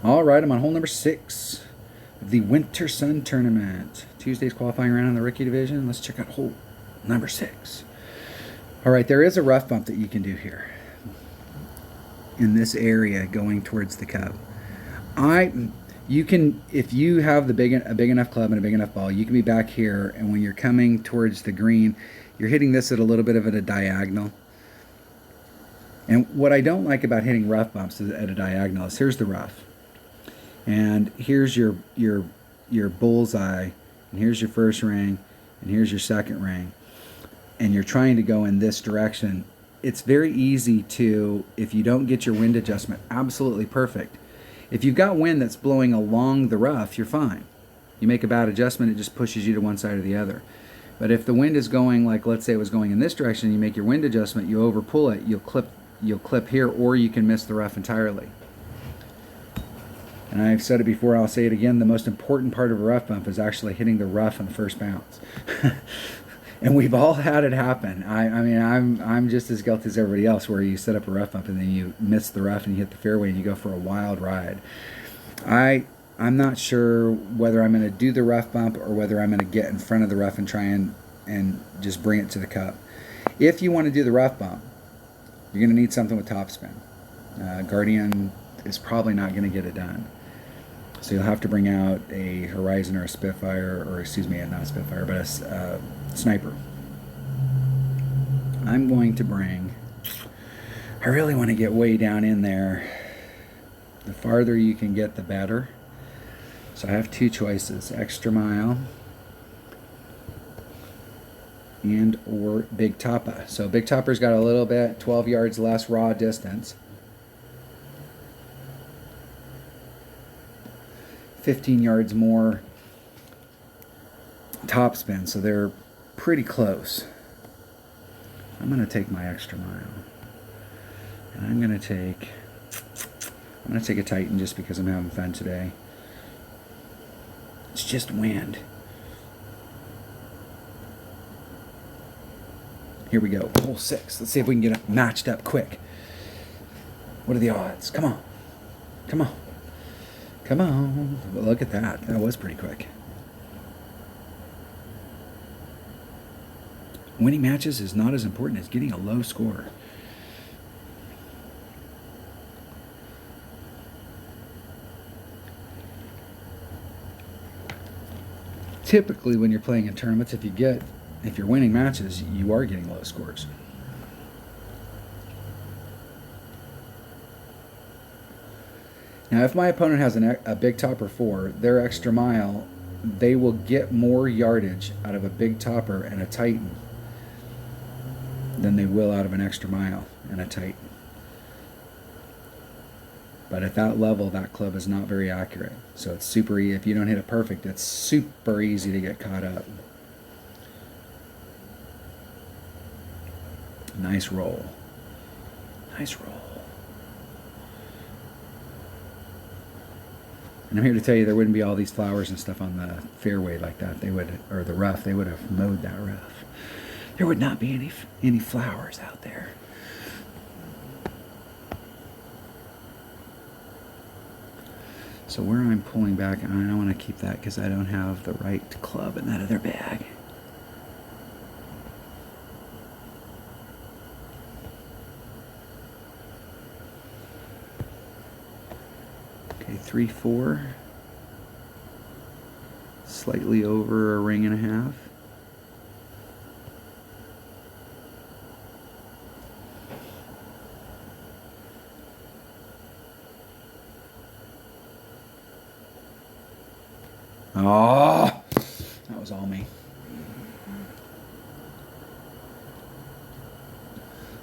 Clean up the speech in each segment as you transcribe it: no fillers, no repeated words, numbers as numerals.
All right, I'm on hole number 6 of the Winter Sun Tournament. Tuesday's qualifying round in the rookie division. Let's check out hole number 6. All right, there is a rough bump that you can do here in this area going towards the cup. You can, if you have a big enough club and a big enough ball, you can be back here, and when you're coming towards the green, you're hitting this at a little bit of a diagonal. And what I don't like about hitting rough bumps at a diagonal is here's the rough, and here's your bullseye, and here's your first ring, and here's your second ring, and you're trying to go in this direction. It's very easy to, if you don't get your wind adjustment absolutely perfect, if you've got wind that's blowing along the rough, you're fine. You make a bad adjustment, it just pushes you to one side or the other. But if the wind is going, like let's say it was going in this direction, you make your wind adjustment, you overpull it, you'll clip here, or you can miss the rough entirely. And I've said it before, I'll say it again, the most important part of a rough bump is actually hitting the rough on the first bounce. And we've all had it happen. I mean, I'm just as guilty as everybody else, where you set up a rough bump and then you miss the rough and you hit the fairway and you go for a wild ride. I'm not sure whether I'm going to do the rough bump or whether I'm going to get in front of the rough and try and just bring it to the cup. If you want to do the rough bump, you're going to need something with topspin. Guardian is probably not going to get it done. So you'll have to bring out a Horizon or a Spitfire, or excuse me, not a Spitfire, but a Sniper. I'm going to bring, I really want to get way down in there. The farther you can get, the better. So I have two choices, Extra Mile and or Big Topper. So Big Topper's got a little bit, 12 yards less raw distance. 15 yards more topspin, so they're pretty close. I'm going to take my Extra Mile, and I'm going to take a Titan just because I'm having fun today. It's just wind. Here we go, hole 6. Let's see if we can get it matched up quick. What are the odds? Come on. Come on. Come on. Well, look at that. That was pretty quick. Winning matches is not as important as getting a low score. Typically, when you're playing in tournaments, if you're winning matches, you are getting low scores. Now, if my opponent has a Big Topper 4, their Extra Mile, they will get more yardage out of a Big Topper and a Titan than they will out of an Extra Mile and a Titan. But at that level, that club is not very accurate. So it's super easy. If you don't hit it perfect, it's super easy to get caught up. Nice roll. Nice roll. And I'm here to tell you there wouldn't be all these flowers and stuff on the fairway like that. They would, or the rough, they would have mowed that rough. There would not be any flowers out there. So where I'm pulling back, I don't want to keep that because I don't have the right club in that other bag. Okay, 3-4. Slightly over a ring and a half. Oh, that was all me.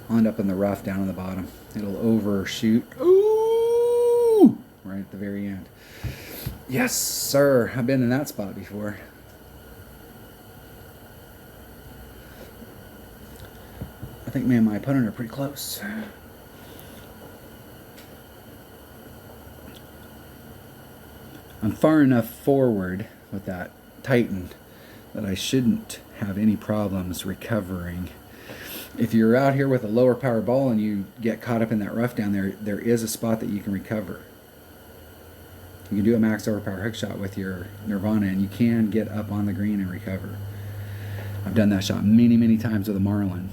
I'll end up in the rough down on the bottom. It'll overshoot. Ooh! Right at the very end. Yes, sir. I've been in that spot before. I think me and my opponent are pretty close. I'm far enough forward with that Titan that I shouldn't have any problems recovering. If you're out here with a lower power ball and you get caught up in that rough down there, there is a spot that you can recover. You can do a max overpower hook shot with your Nirvana, and you can get up on the green and recover. I've done that shot many, many times with a Marlin.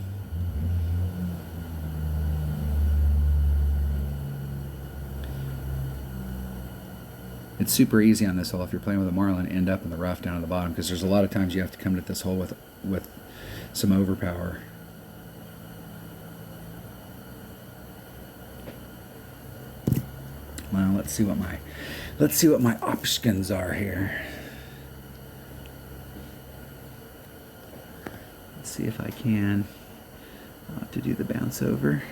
It's super easy on this hole if you're playing with a Marlin, end up in the rough down at the bottom, because there's a lot of times you have to come to this hole with some overpower. Well, let's see what my options are here. Let's see if I can. I'll have to do the bounce over.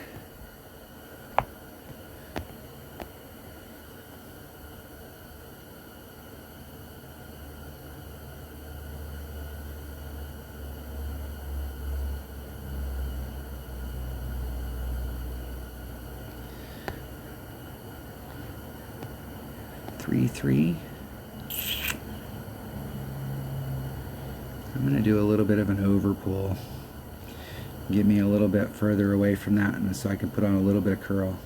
Three. I'm going to do a little bit of an overpull. Get me a little bit further away from that, and so I can put on a little bit of curl.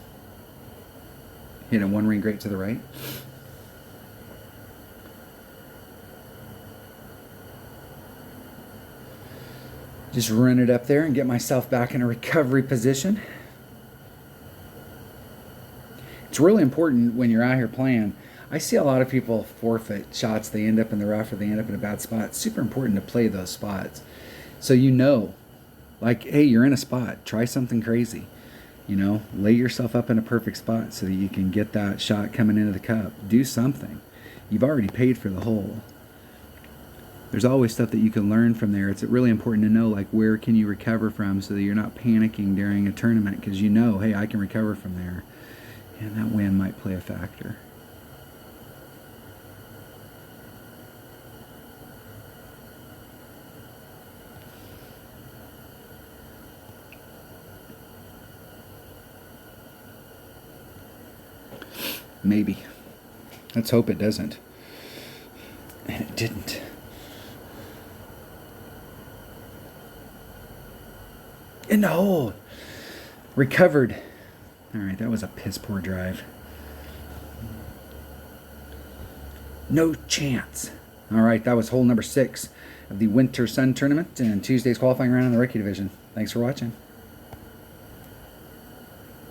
Hit a one ring great to the right. Just run it up there and get myself back in a recovery position. It's really important when you're out here playing. I see a lot of people forfeit shots. They end up in the rough or they end up in a bad spot. It's super important to play those spots. So you know, like, hey, you're in a spot. Try something crazy. You know, lay yourself up in a perfect spot so that you can get that shot coming into the cup. Do something. You've already paid for the hole. There's always stuff that you can learn from there. It's really important to know, like, where can you recover from so that you're not panicking during a tournament, because you know, hey, I can recover from there. And that wind might play a factor. Maybe. Let's hope it doesn't. And it didn't. In the hole. Recovered. All right, that was a piss poor drive. No chance. All right, that was hole number 6 of the Winter Sun Tournament and Tuesday's qualifying round in the Rookie Division. Thanks for watching.